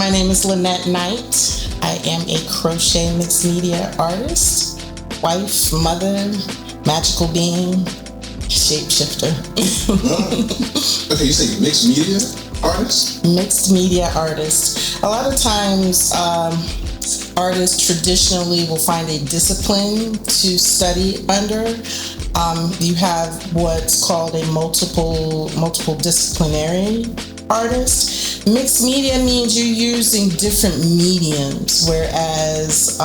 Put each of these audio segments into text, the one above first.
My name is Linette Knight. I am a crochet mixed media artist, wife, mother, magical being, shapeshifter. Okay, you say mixed media artist? Mixed media artist. A lot of times, artists traditionally will find a discipline to study under. You have what's called a multiple disciplinary artist. Mixed media means you're using different mediums, whereas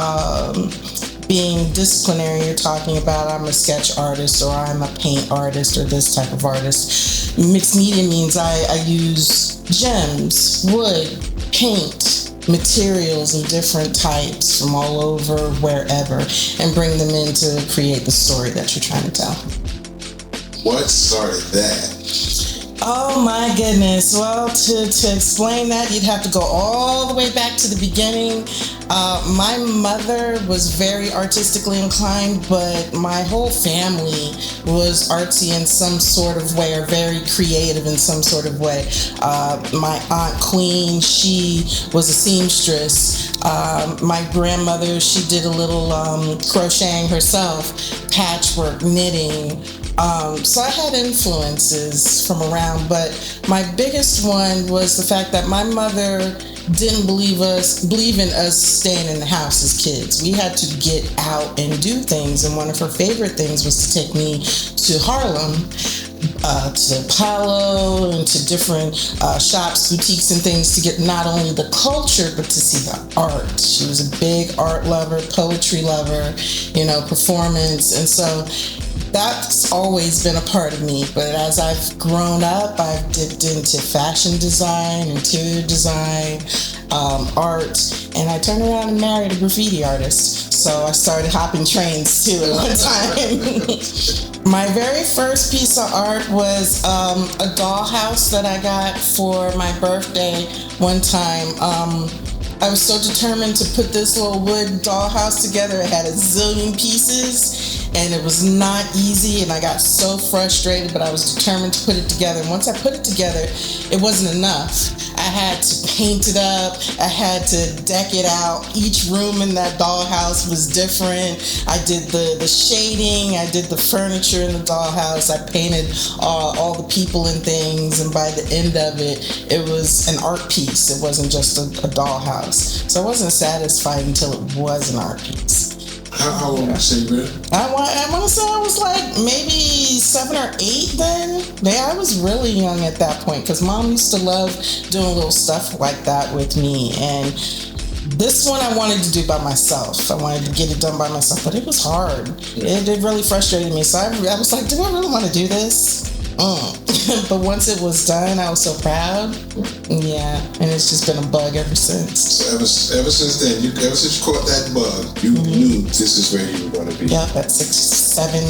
being disciplinary, you're talking about I'm a sketch artist or I'm a paint artist or this type of artist. Mixed media means I use gems, wood, paint, materials of different types from all over, wherever, and bring them in to create the story that you're trying to tell. What started that? Oh my goodness. Well, to explain that, you'd have to go all the way back to the beginning. My mother was very artistically inclined, but my whole family was artsy in some sort of way, or very creative in some sort of way. My Aunt Queen, she was a seamstress. My grandmother, she did a little crocheting herself, patchwork, knitting. So I had influences from around, but my biggest one was the fact that my mother didn't believe in us staying in the house as kids. We had to get out and do things, and one of her favorite things was to take me to Harlem, to Apollo, and to different shops, boutiques, and things to get not only the culture, but to see the art. She was a big art lover, poetry lover, performance, and so that's always been a part of me. But as I've grown up, I've dipped into fashion design, interior design, art, and I turned around and married a graffiti artist. So I started hopping trains too at one time. My very first piece of art was a dollhouse that I got for my birthday one time. I was so determined to put this little wood dollhouse together. It had a zillion pieces, and it was not easy, and I got so frustrated, but I was determined to put it together. And once I put it together, it wasn't enough. I had to paint it up. I had to deck it out. Each room in that dollhouse was different. I did the shading. I did the furniture in the dollhouse. I painted all the people and things, and by the end of it, it was an art piece. It wasn't just a dollhouse. So I wasn't satisfied until it was an art piece. How old was you, man? I want to say I was like maybe 7 or 8 then. Yeah, I was really young at that point, because Mom used to love doing little stuff like that with me. And this one I wanted to do by myself. I wanted to get it done by myself, but it was hard. It really frustrated me. So I was like, do I really want to do this? But once it was done, I was so proud. Yeah, and it's just been a bug ever since. So ever since then, ever since you caught that bug, you knew this is where you were going to be. Yep, at 7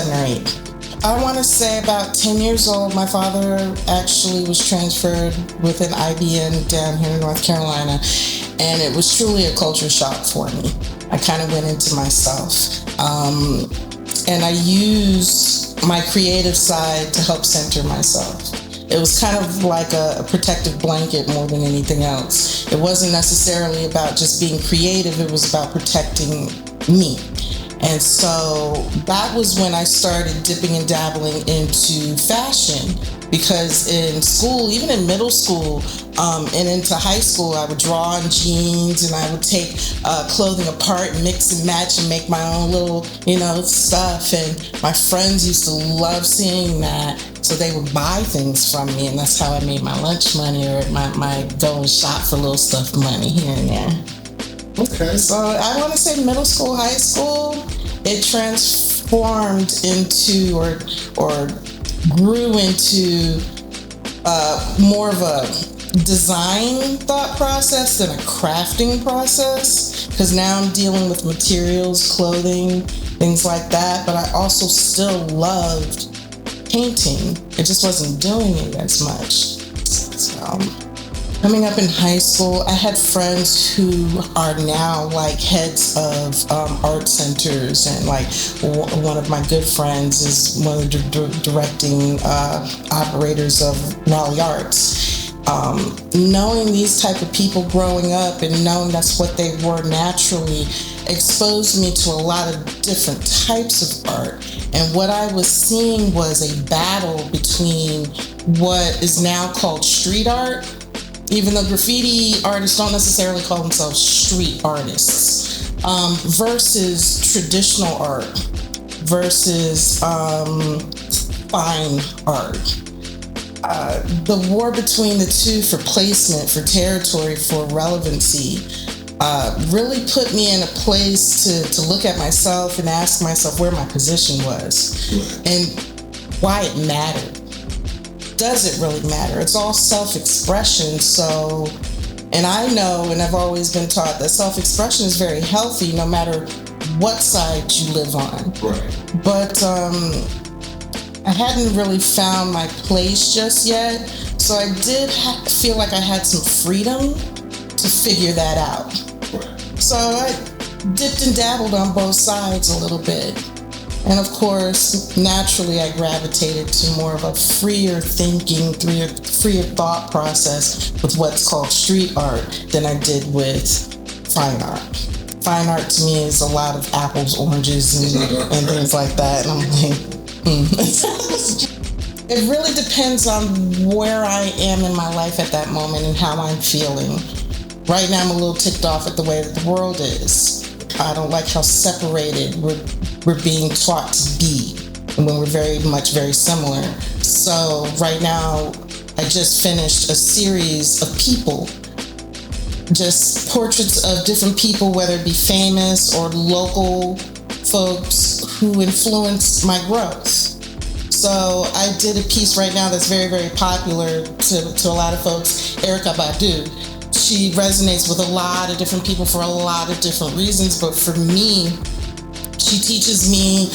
or 8. I want to say about 10 years old, my father actually was transferred with an IBN down here in North Carolina, and it was truly a culture shock for me. I kind of went into myself. And I used my creative side to help center myself. It was kind of like a protective blanket more than anything else. It wasn't necessarily about just being creative, it was about protecting me. And so that was when I started dipping and dabbling into fashion, because in school, even in middle school and into high school, I would draw on jeans, and I would take clothing apart, mix and match, and make my own little, stuff. And my friends used to love seeing that, so they would buy things from me, and that's how I made my lunch money, or my go and shop for little stuff money here and there. Okay. So I want to say middle school, high school, it transformed into or grew into more of a design thought process than a crafting process, because now I'm dealing with materials, clothing, things like that, but I also still loved painting. It just wasn't doing it as much. So coming up in high school, I had friends who are now like heads of art centers, and like one of my good friends is one of the directing operators of Raleigh Arts. Knowing these type of people growing up and knowing that's what they were naturally exposed me to a lot of different types of art. And what I was seeing was a battle between what is now called street art, even though graffiti artists don't necessarily call themselves street artists, versus traditional art, versus fine art. The war between the two for placement, for territory, for relevancy, really put me in a place to look at myself and ask myself where my position was and why it mattered. Does it really matter? It's all self-expression. So, and I know, and I've always been taught that self-expression is very healthy no matter what side you live on. Right. But I hadn't really found my place just yet. So I did feel like I had some freedom to figure that out. Right. So I dipped and dabbled on both sides a little bit. And of course, naturally, I gravitated to more of a freer thinking, freer thought process with what's called street art than I did with fine art. Fine art to me is a lot of apples, oranges, and things like that. And I'm like, It really depends on where I am in my life at that moment and how I'm feeling. Right now, I'm a little ticked off at the way that the world is. I don't like how separated we're being taught to be when we're very similar. So right now, I just finished a series of people, just portraits of different people, whether it be famous or local folks who influenced my growth. So I did a piece right now that's very, very popular to a lot of folks, Erykah Badu. She resonates with a lot of different people for a lot of different reasons, but for me, she teaches me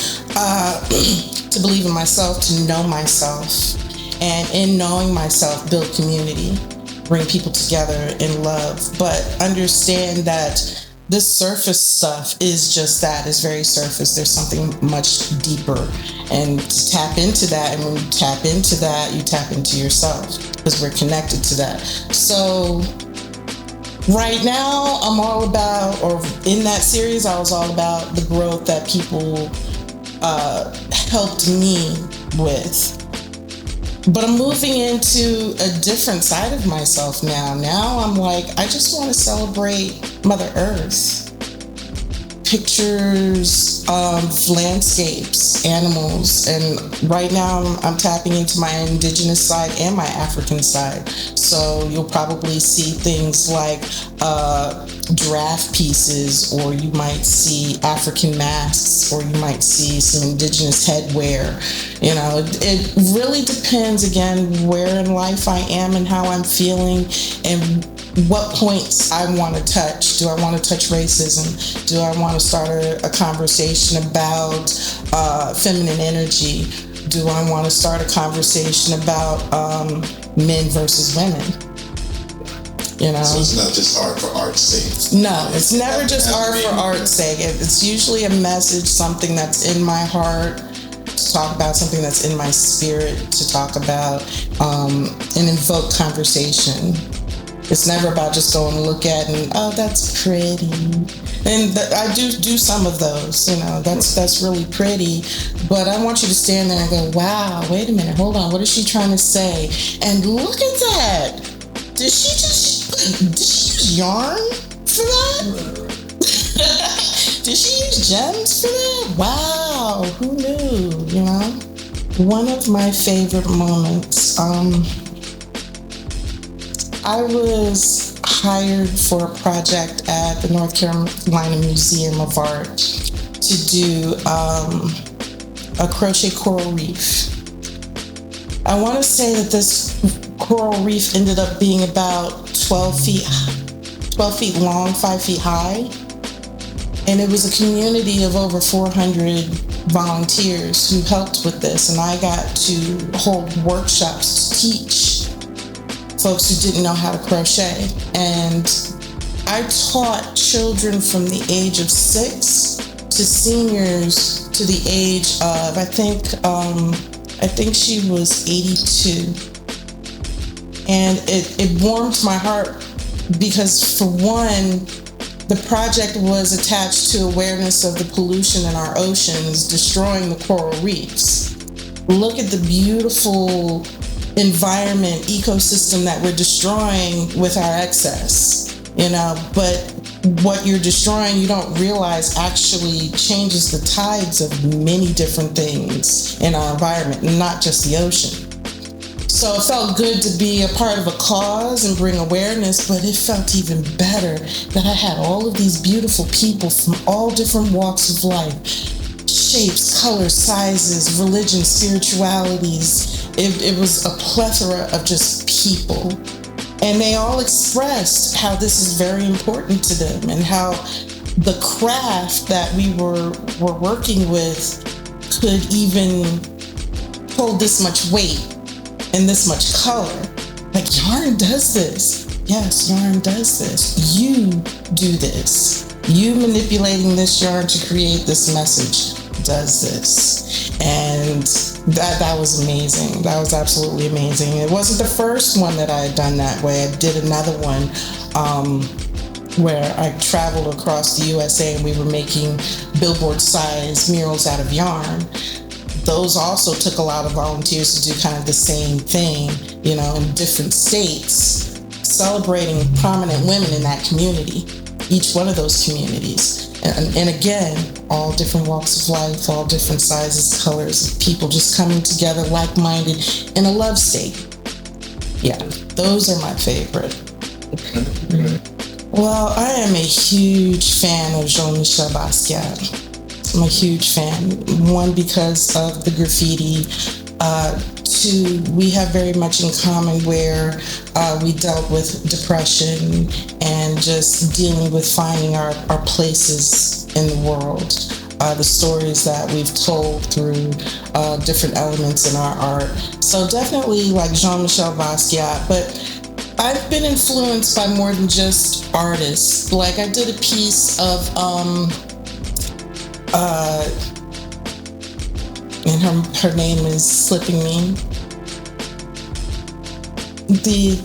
to believe in myself, to know myself, and in knowing myself, build community, bring people together in love, but understand that this surface stuff is just that. It's very surface. There's something much deeper. And to tap into that, and when you tap into that, you tap into yourself because we're connected to that. So right now, I'm all about, or in that series, I was all about the growth that people helped me with. But I'm moving into a different side of myself now. Now I'm like, I just want to celebrate Mother Earth. Pictures of landscapes, animals, and right now I'm tapping into my indigenous side and my African side. So you'll probably see things like giraffe pieces, or you might see African masks, or you might see some indigenous headwear. You know, it really depends, again, where in life I am and how I'm feeling and what points I want to touch. Do I want to touch racism? Do I want to start a conversation about feminine energy? Do I want to start a conversation about men versus women? You know? So it's not just art for art's sake. No, it's never just art for art's sake. It's usually a message, something that's in my heart to talk about, something that's in my spirit to talk about, and invoke conversation. It's never about just going to look at and, oh, that's pretty. And I do some of those, you know, that's really pretty. But I want you to stand there and go, wow, wait a minute, hold on, what is she trying to say? And look at that. Did she use yarn for that? Did she use gems for that? Wow, who knew, you know? One of my favorite moments, I was hired for a project at the North Carolina Museum of Art to do a crochet coral reef. I want to say that this coral reef ended up being about 12 feet long, 5 feet high. And it was a community of over 400 volunteers who helped with this. And I got to hold workshops to teach folks who didn't know how to crochet. And I taught children from the age of 6 to seniors to the age of, I think she was 82. And it warmed my heart because, for one, the project was attached to awareness of the pollution in our oceans, destroying the coral reefs. Look at the beautiful environment, ecosystem that we're destroying with our excess, but what you're destroying, you don't realize actually changes the tides of many different things in our environment, not just the ocean. So it felt good to be a part of a cause and bring awareness, but it felt even better that I had all of these beautiful people from all different walks of life, shapes, colors, sizes, religions, spiritualities. It was a plethora of just people. And they all expressed how this is very important to them and how the craft that we were working with could even hold this much weight and this much color. Like, yarn does this. Yes, yarn does this. You do this. You manipulating this yarn to create this message does this. And that was amazing. That was absolutely amazing. It wasn't the first one that I had done that way. I did another one where I traveled across the USA and we were making billboard-sized murals out of yarn. Those also took a lot of volunteers to do kind of the same thing, in different states, celebrating prominent women in that community, each one of those communities. And again, all different walks of life, all different sizes, colors, people just coming together like-minded in a love state. Yeah, those are my favorite. Well, I am a huge fan of Jean-Michel Basquiat. I'm a huge fan. One, because of the graffiti. Two, we have very much in common where we dealt with depression and just dealing with finding our places in the world. The stories that we've told through different elements in our art. So definitely like Jean-Michel Basquiat, but I've been influenced by more than just artists. Like, I did a piece of and her name is slipping me. The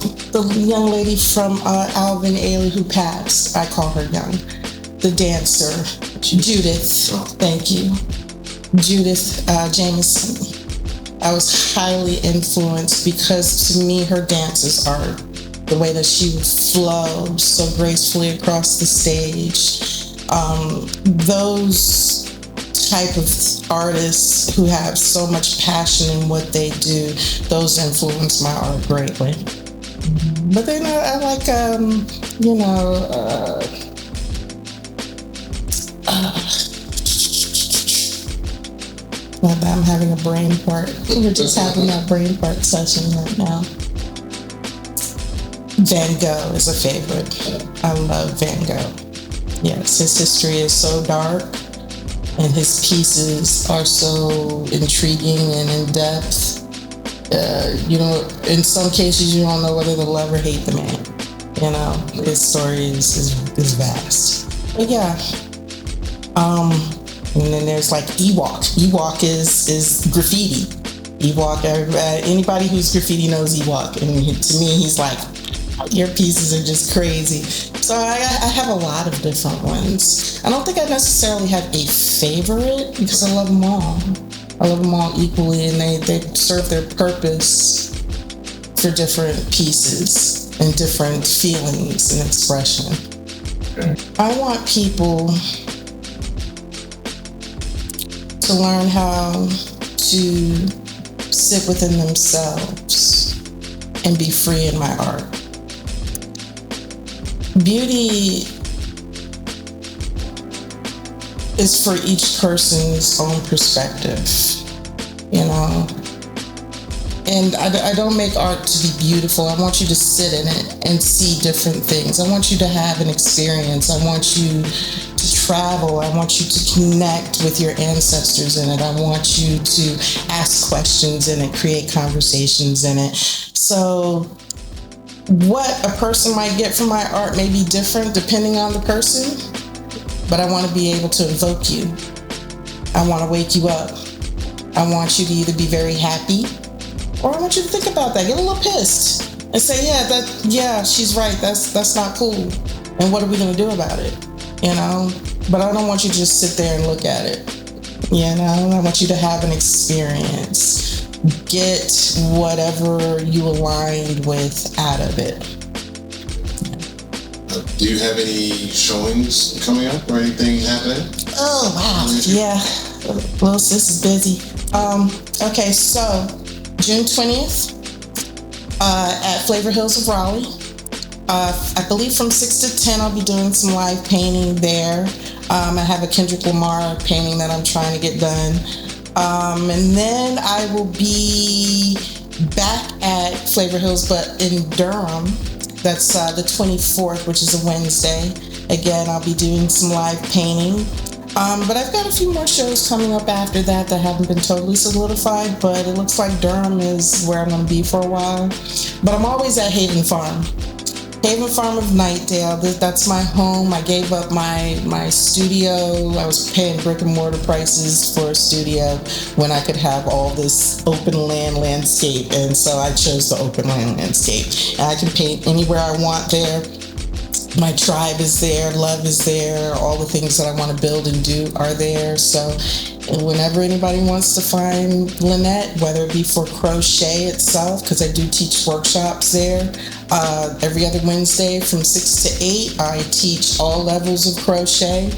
young lady from Alvin Ailey who passed, I call her young. The dancer, Judith. Thank you, Judith Jameson. I was highly influenced because to me her dances are the way that she would flow so gracefully across the stage. Those type of artists who have so much passion in what they do, those influence my art greatly. But then I like, I'm having a brain fart. We're just having a brain fart session right now. Van Gogh is a favorite. I love Van Gogh. Yes, his history is so dark and his pieces are so intriguing and in-depth. In some cases you don't know whether to love or hate the man. His story is vast. But yeah. And then there's like Ewok. Ewok is graffiti. Ewok, anybody who's graffiti knows Ewok. And to me, he's like, your pieces are just crazy. So I have a lot of different ones. I don't think I necessarily have a favorite because I love them all. I love them all equally, and they serve their purpose for different pieces and different feelings and expression. I want people to learn how to sit within themselves and be free in my art. Beauty is for each person's own perspective, And I don't make art to be beautiful. I want you to sit in it and see different things. I want you to have an experience. I want you to travel. I want you to connect with your ancestors in it. I want you to ask questions in it, create conversations in it. So what a person might get from my art may be different depending on the person, but I want to be able to evoke you. I want to wake you up. I want you to either be very happy or I want you to think about that. Get a little pissed. and say, yeah, she's right. That's not cool. And what are we gonna do about it? You know? But I don't want you to just sit there and look at it. You know, I want you to have an experience. Get whatever you aligned with out of it. Do you have any showings coming up or anything happening? Oh, wow. Yeah. Little sis is busy. Okay, so June 20th at Flavor Hills of Raleigh. I believe from 6 to 10 I'll be doing some live painting there. I have a Kendrick Lamar painting that I'm trying to get done. And then I will be back at Flavor Hills, but in Durham. That's the 24th, which is a Wednesday. Again, I'll be doing some live painting. But I've got a few more shows coming up after that haven't been totally solidified, but it looks like Durham is where I'm going to be for a while. But I'm always at Haven Farm. Haven Farm of Nightdale, that's my home. I gave up my studio. I was paying brick and mortar prices for a studio when I could have all this open land landscape. And so I chose the open land landscape. And I can paint anywhere I want there. My tribe is there, love is there, all the things that I want to build and do are there. So whenever anybody wants to find Linette, whether it be for crochet itself, because I do teach workshops there, every other Wednesday from 6 to 8, I teach all levels of crochet.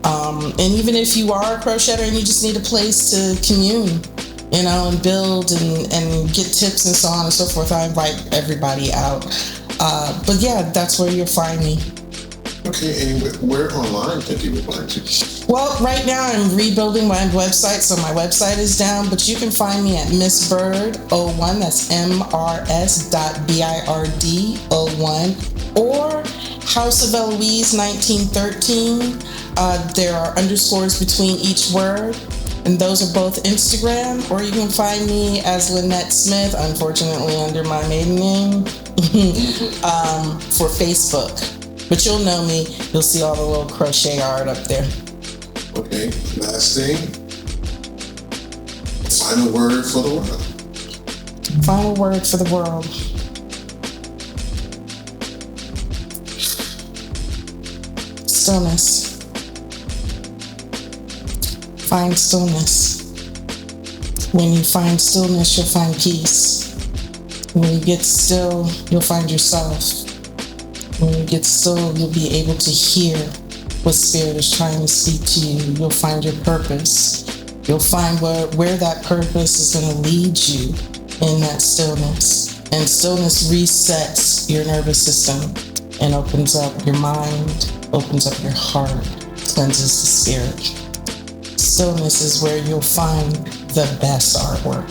And even if you are a crocheter and you just need a place to commune, you know, and build and get tips and so on and so forth, I invite everybody out. But yeah, that's where you'll find me. Okay, and where online can people find you? Well, right now I'm rebuilding my website, so my website is down, but you can find me at Miss Bird 01, that's MRS.BIRD01, or House of Eloise 1913. There are underscores between each word, and those are both Instagram, or you can find me as Linette Smith, unfortunately under my maiden name, for Facebook. But you'll know me. You'll see all the little crochet art up there. Okay, last thing. Final word for the world. Final word for the world. Stillness. Find stillness. When you find stillness, you'll find peace. When you get still, you'll find yourself. When you get still, you'll be able to hear what Spirit is trying to speak to you. You'll find your purpose. You'll find where that purpose is going to lead you in that stillness. And stillness resets your nervous system and opens up your mind, opens up your heart, cleanses the spirit. Stillness is where you'll find the best artwork.